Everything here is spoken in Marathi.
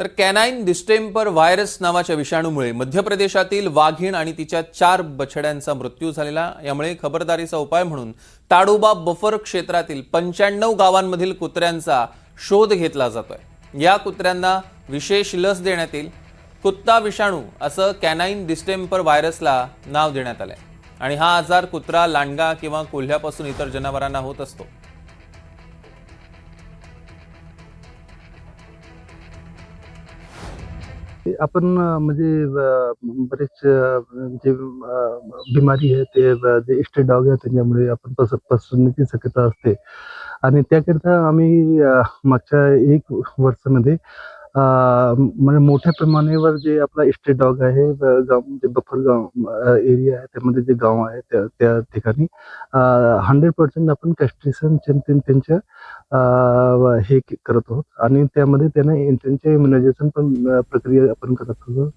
तर कॅनाईन डिस्टेंपर व्हायरस नावाच्या विषाणूमुळे मध्य प्रदेशातील वाघीण आणि तिच्या 4 बछड्यांचा मृत्यू झालेला. यामुळे खबरदारीचा उपाय म्हणून ताडोबा बफर क्षेत्रातील 95 गावांमधील कुत्र्यांचा शोध घेतला जातोय. या कुत्र्यांना विशेष लस देण्यात येईल. कुत्ता विषाणू असं कॅनाईन डिस्टेंपर व्हायरसला नाव देण्यात आलंय आणि हा आजार कुत्रा, लांडगा किंवा कोल्ह्यापासून इतर जनावरांना होत असतो. आपण म्हणजे बरेच जे बिमारी आहे ते जे स्ट्रे डॉग आहे त्याच्यामुळे आपण पसरण्याची शक्यता असते आणि त्याकरिता आम्ही मागच्या 1 वर्षामध्ये म्हणजे मोठ्या प्रमाणावर जे आपला स्ट्रे डॉग आहे गाव म्हणजे बफर गाव एरिया आहे त्यामध्ये जे गाव आहे त्या ठिकाणी 100% आपण कॅस्ट्रेशन त्यांच्या हे करत आहोत आणि त्यामध्ये त्यांना त्यांचे इम्युनायझेशन पण प्रक्रिया आपण करत आहोत.